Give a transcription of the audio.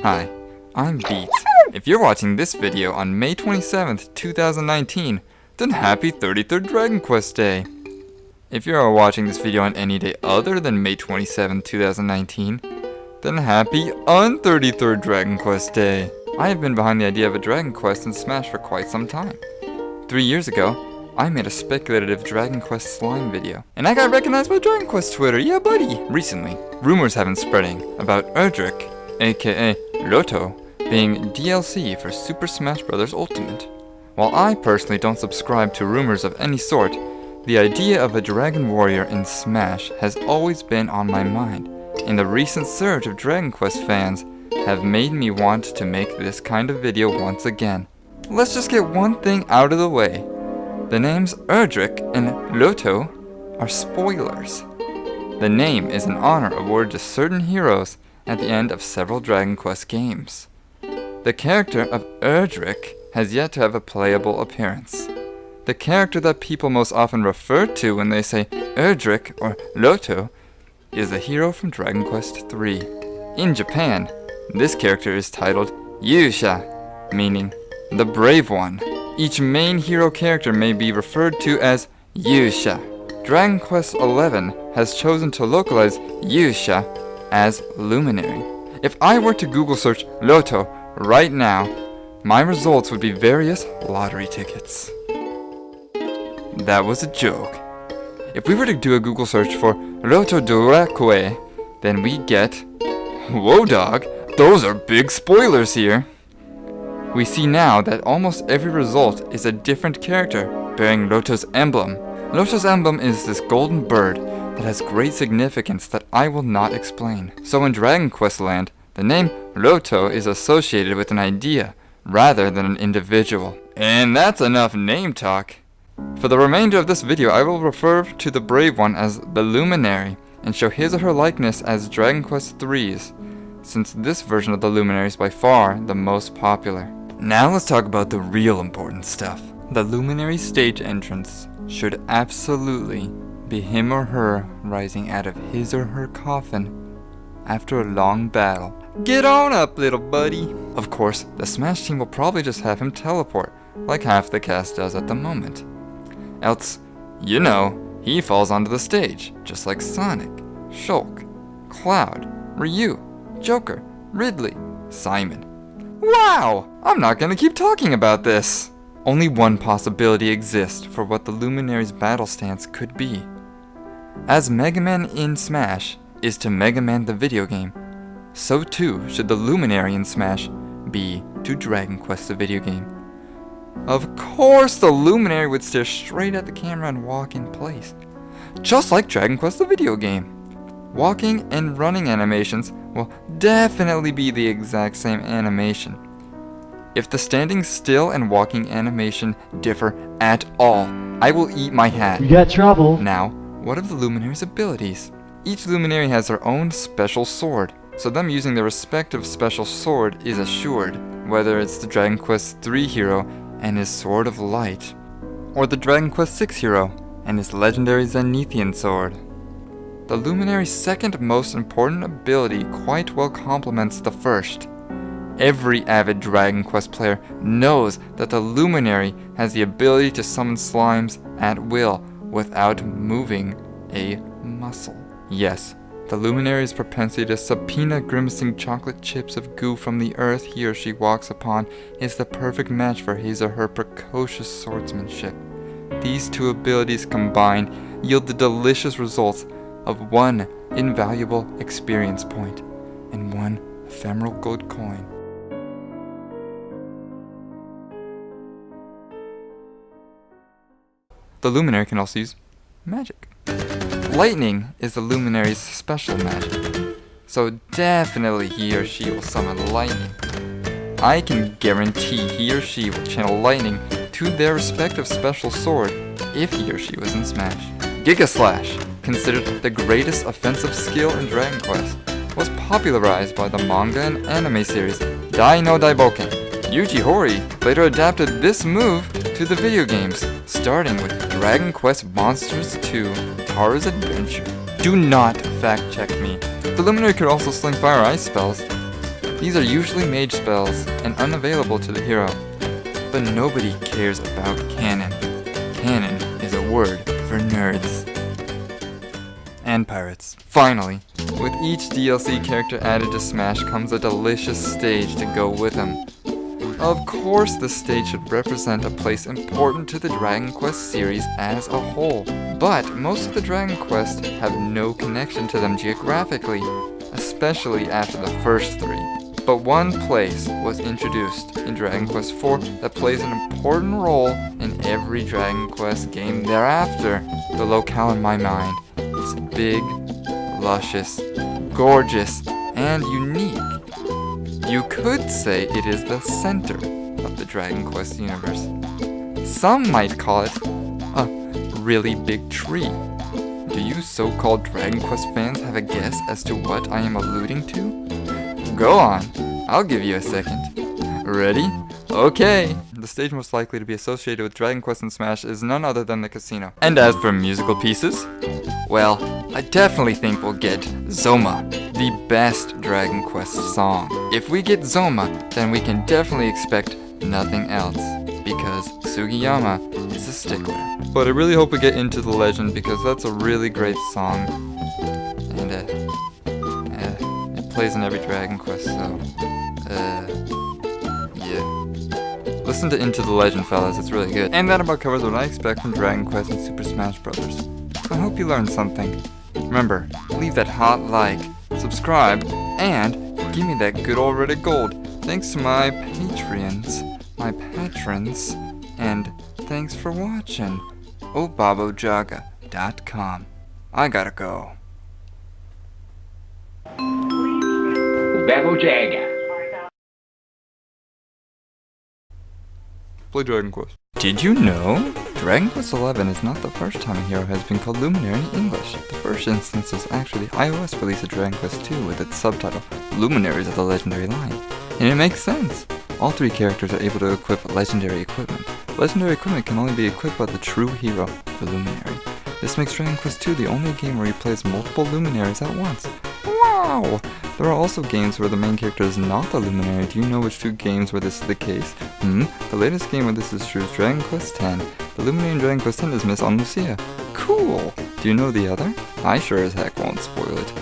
Hi, I'm Beats. If you're watching this video on May 27th, 2019, then happy 33rd Dragon Quest Day. If you are watching this video on any day other than May 27th, 2019, then happy un-33rd Dragon Quest Day. I have been behind the idea of a Dragon Quest in Smash for quite some time. 3 years ago, I made a speculative Dragon Quest slime video, and I got recognized by Dragon Quest Twitter, yeah buddy! Recently, rumors have been spreading about Erdrick, aka Loto, being DLC for Super Smash Bros. Ultimate. While I personally don't subscribe to rumors of any sort, the idea of a Dragon Warrior in Smash has always been on my mind, and the recent surge of Dragon Quest fans have made me want to make this kind of video once again. Let's just get one thing out of the way. The names Erdrick and Loto are spoilers. The name is an honor awarded to certain heroes at the end of several Dragon Quest games. The character of Erdrick has yet to have a playable appearance. The character that people most often refer to when they say Erdrick or Loto is the hero from Dragon Quest III. In Japan, this character is titled Yusha, meaning the Brave One. Each main hero character may be referred to as Yusha. Dragon Quest XI has chosen to localize Yusha as Luminary. If I were to Google search Loto right now, my results would be various lottery tickets. That was a joke. If we were to do a Google search for Loto Dorakue, then we get... Whoa dog, those are big spoilers here. We see now that almost every result is a different character bearing Loto's emblem. Loto's emblem is this golden bird that has great significance that I will not explain. So in Dragon Quest Land, the name Loto is associated with an idea rather than an individual. And that's enough name talk. For the remainder of this video, I will refer to the Brave One as the Luminary and show his or her likeness as Dragon Quest III's, since this version of the Luminary is by far the most popular. Now let's talk about the real important stuff. The Luminary stage entrance should absolutely be him or her rising out of his or her coffin after a long battle. Get on up, little buddy! Of course, the Smash team will probably just have him teleport, like half the cast does at the moment. Else, you know, he falls onto the stage, just like Sonic, Shulk, Cloud, Ryu, Joker, Ridley, Simon. Wow! I'm not gonna keep talking about this! Only one possibility exists for what the Luminary's battle stance could be. As Mega Man in Smash is to Mega Man the video game, so too should the Luminary in Smash be to Dragon Quest the video game. Of course the Luminary would stare straight at the camera and walk in place, just like Dragon Quest the video game. Walking and running animations will definitely be the exact same animation. If the standing still and walking animation differ at all, I will eat my hat. You got trouble. Now, what of the Luminary's abilities? Each Luminary has their own special sword, so them using their respective special sword is assured, whether it's the Dragon Quest III hero and his Sword of Light, or the Dragon Quest VI hero and his legendary Zenithian sword. The Luminary's second most important ability quite well complements the first. Every avid Dragon Quest player knows that the Luminary has the ability to summon slimes at will without moving a muscle. Yes, the Luminary's propensity to subpoena grimacing chocolate chips of goo from the earth he or she walks upon is the perfect match for his or her precocious swordsmanship. These two abilities combined yield the delicious results of one invaluable experience point and one ephemeral gold coin. The Luminary can also use magic. Lightning is the Luminary's special magic, so definitely he or she will summon lightning. I can guarantee he or she will channel lightning to their respective special sword if he or she was in Smash. Giga Slash, considered the greatest offensive skill in Dragon Quest, was popularized by the manga and anime series Dai no Daiboken. Yuji Horii later adapted this move to the video games, starting with Dragon Quest Monsters 2 Tara's Adventure. Do not fact check me. The Luminary could also sling fire ice spells. These are usually mage spells and unavailable to the hero. But nobody cares about canon. Canon is a word for nerds. And pirates. Finally, with each DLC character added to Smash comes a delicious stage to go with them. Of course, the stage should represent a place important to the Dragon Quest series as a whole, but most of the Dragon Quest have no connection to them geographically, especially after the first 3. But one place was introduced in Dragon Quest IV that plays an important role in every Dragon Quest game thereafter. The locale in my mind is big, luscious, gorgeous, and unique. You could say it is the center of the Dragon Quest universe. Some might call it a really big tree. Do you so-called Dragon Quest fans have a guess as to what I am alluding to? Go on, I'll give you a second. Ready? Okay! The stage most likely to be associated with Dragon Quest and Smash is none other than the casino. And as for musical pieces, well, I definitely think we'll get ZOMA, the best Dragon Quest song. If we get ZOMA, then we can definitely expect nothing else, because Sugiyama is a stickler. But I really hope we get Into the Legend, because that's a really great song, and it plays in every Dragon Quest, so, yeah. Listen to Into the Legend, fellas, it's really good. And that about covers what I expect from Dragon Quest and Super Smash Bros. So I hope you learned something. Remember, leave that hot like, subscribe, and give me that good old Reddit gold. Thanks to my patrons, and thanks for watching. ObaboJagga.com. I gotta go. ObaboJagga. Play Dragon Quest. Did you know? Dragon Quest XI is not the first time a hero has been called Luminary in English. The first instance was actually the iOS release of Dragon Quest II with its subtitle, Luminaries of the Legendary Line. And it makes sense. All 3 characters are able to equip legendary equipment. Legendary equipment can only be equipped by the true hero, the Luminary. This makes Dragon Quest II the only game where you play as multiple Luminaries at once. Wow! There are also games where the main character is not the Luminary. Do you know which 2 games where this is the case? The latest game where this is true is Dragon Quest X. The Luminary in Dragon Quest X is Miss Lucia. Cool! Do you know the other? I sure as heck won't spoil it.